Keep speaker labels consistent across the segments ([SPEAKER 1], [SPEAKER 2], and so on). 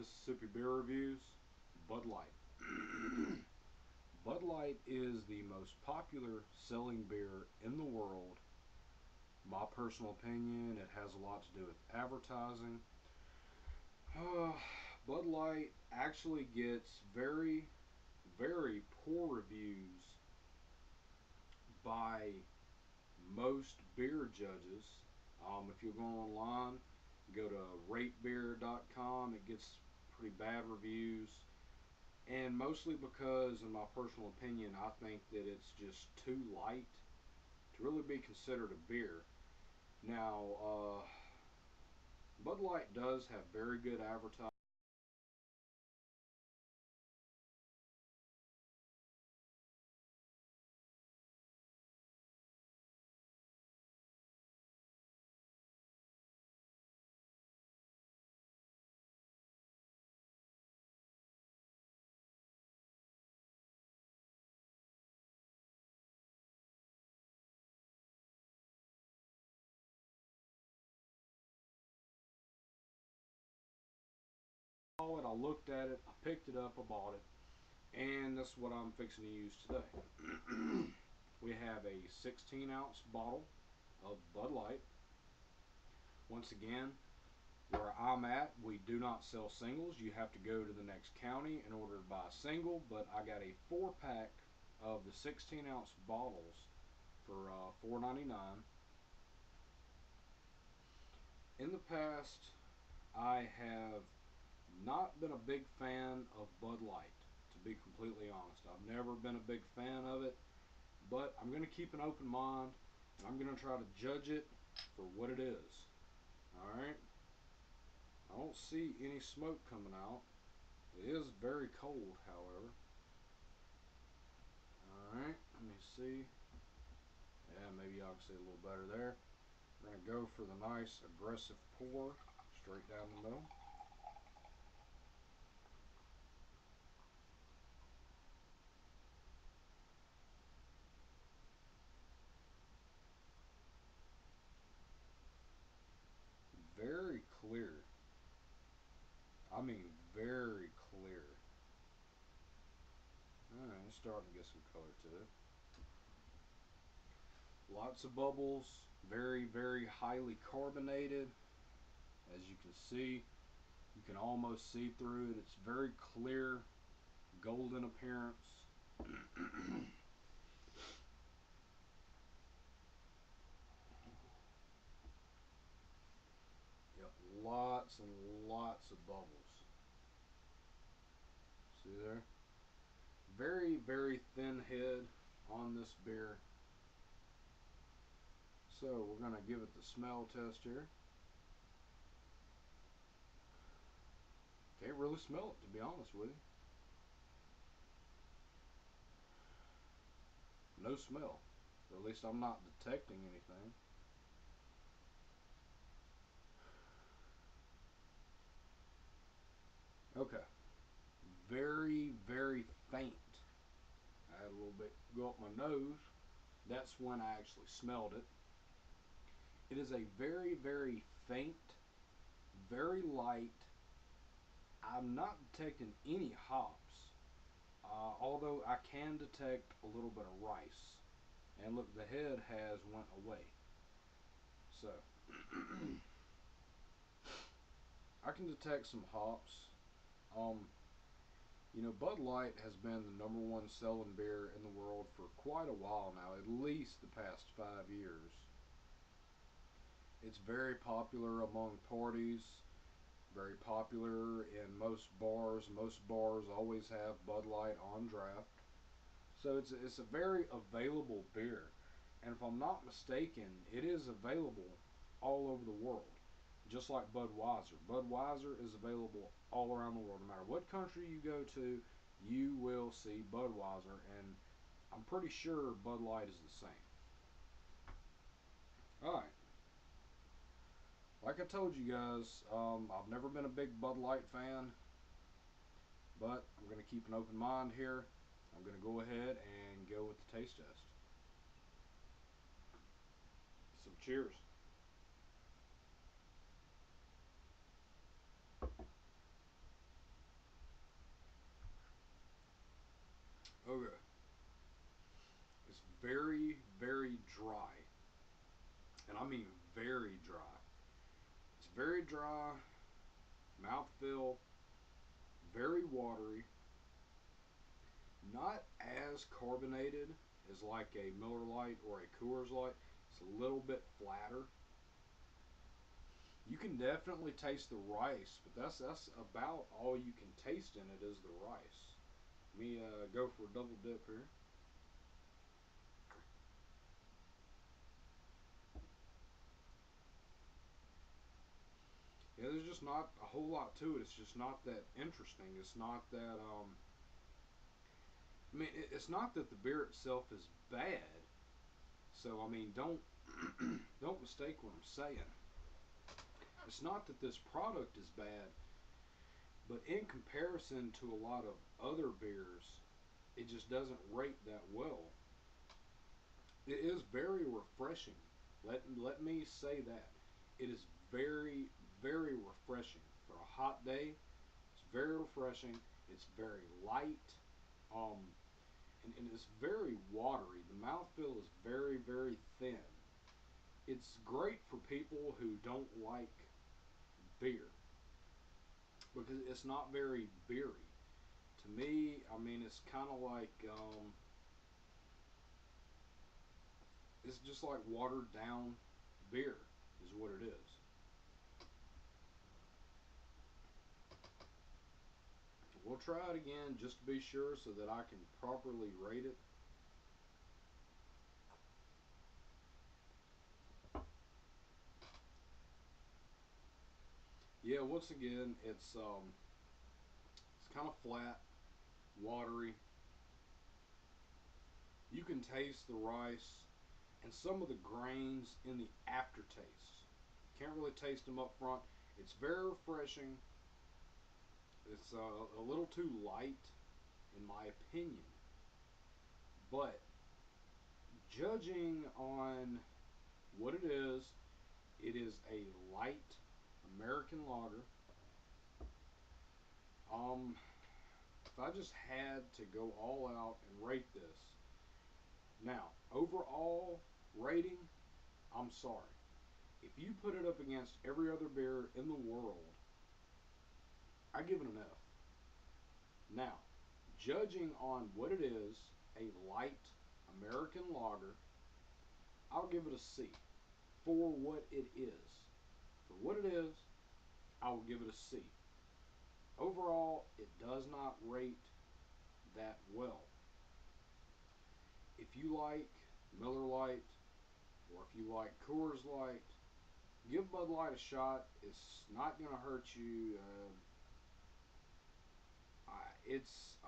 [SPEAKER 1] Mississippi Beer Reviews. Bud Light. Bud Light is the most popular selling beer in the world. My personal opinion, it has a lot to do with advertising. Bud Light actually gets very, very poor reviews by most beer judges. If you go online, go to ratebeer.com, it gets pretty bad reviews. And mostly because, in my personal opinion, I think that it's just too light to really be considered a beer. Now, Bud Light does have very good advertising. I looked at it, I picked it up, I bought it, and that's what I'm fixing to use today. We have a 16-ounce bottle of Bud Light. Once again, where I'm at, we do not sell singles. You have to go to the next county in order to buy a single, but I got a 4-pack of the 16-ounce bottles for $4.99. In the past, I have not been a big fan of Bud Light, to be completely honest. I've never been a big fan of it, but I'm going to keep an open mind, and I'm going to try to judge it for what it is. Alright? I don't see any smoke coming out. It is very cold, however. Alright, let me see. Yeah, maybe y'all can see a little better there. We're going to go for the nice aggressive pour straight down the middle. Very clear. I mean, very clear. Alright, it's starting to get some color to it. Lots of bubbles. Very, very highly carbonated. As you can see, you can almost see through it. It's very clear, golden appearance. Yep, lots and lots of bubbles. See there? Very, very thin head on this beer. So we're going to give it the smell test here. Can't really smell it, to be honest with you. No smell. Or at least I'm not detecting anything. Okay. Very, very faint. I had a little bit go up my nose. That's when I actually smelled it. It is a very, very faint, very light. I'm not detecting any hops, although I can detect a little bit of rice. And look, the head has went away. So, I can detect some hops. Bud Light has been the #1 selling beer in the world for quite a while now, at least the past 5 years. It's very popular among parties, very popular in most bars. Most bars always have Bud Light on draft. So it's a very available beer. And if I'm not mistaken, it is available all over the world. Just like Budweiser. Budweiser is available all around the world. No matter what country you go to, you will see Budweiser. And I'm pretty sure Bud Light is the same. Alright. Like I told you guys, I've never been a big Bud Light fan. But I'm going to keep an open mind here. I'm going to go ahead and go with the taste test. So cheers. Okay. It's very, very dry. And I mean very dry. It's very dry, mouthfeel, very watery, not as carbonated as like a Miller Lite or a Coors Light. It's a little bit flatter. You can definitely taste the rice, but that's about all you can taste in it is the rice. Let me go for a double dip here. Yeah, there's just not a whole lot to it. It's just not that interesting. It's not that I mean, it's not that the beer itself is bad. So I mean, don't don't mistake what I'm saying. It's not that this product is bad, but in comparison to a lot of other beers, it just doesn't rate that well. It is very refreshing. Let me say that. It is very, very refreshing. For a hot day, it's very refreshing. It's very light. Um, and it's very watery. The mouthfeel is very, very thin. It's great for people who don't like beer because it's not very beery. To me, I mean, it's kind of like it's just like watered down beer is what it is. We'll try it again just to be sure so that I can properly rate it. Yeah, once again, it's kind of flat, watery. You can taste the rice and some of the grains in the aftertaste. Can't really taste them up front. It's very refreshing. It's a little too light, in my opinion. But judging on what it is a light American lager. Um, if I just had to go all out and rate this, now overall rating, I'm sorry. If you put it up against every other beer in the world, I give it an F. Now, judging on what it is, a light American lager, I'll give it a C for what it is. For what it is, I will give it a C. Overall, it does not rate that well. If you like Miller Lite or if you like Coors Light, give Bud Light a shot. It's not going to hurt you.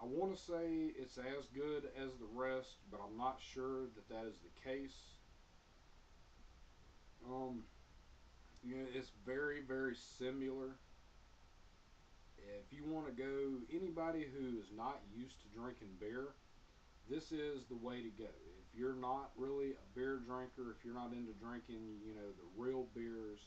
[SPEAKER 1] I want to say it's as good as the rest, but I'm not sure that that is the case. Um, it's very, very similar. If you want to go, anybody who is not used to drinking beer, this is the way to go. If you're not really a beer drinker, if you're not into drinking, the real beers,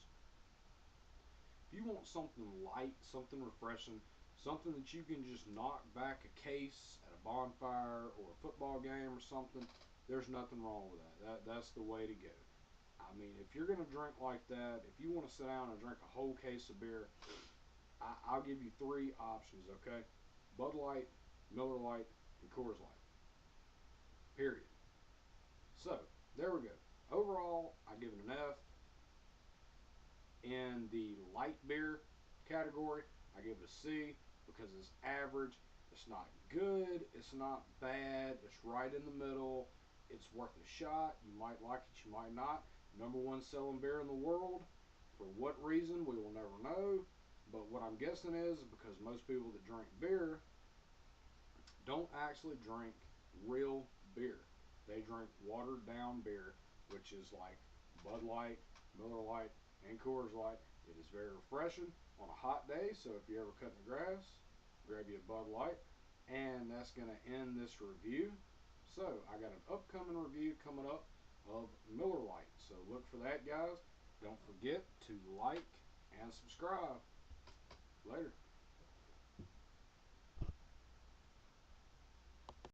[SPEAKER 1] if you want something light, something refreshing, something that you can just knock back a case at a bonfire or a football game or something, there's nothing wrong with that. That's the way to go. I mean, if you're going to drink like that, if you want to sit down and drink a whole case of beer, I'll give you three options, okay? Bud Light, Miller Lite, and Coors Light. Period. So, there we go. Overall, I give it an F. In the light beer category, I give it a C because it's average. It's not good. It's not bad. It's right in the middle. It's worth a shot. You might like it. You might not. Number one selling beer in the world. For what reason, we will never know. But what I'm guessing is because most people that drink beer don't actually drink real beer. They drink watered down beer, which is like Bud Light, Miller Lite, and Coors Light. It is very refreshing on a hot day, so if you're ever cutting the grass, grab you a Bud Light. And that's going to end this review. So I got an upcoming review coming up of Miller Lite. So look for that, guys. Don't forget to like and subscribe. Later.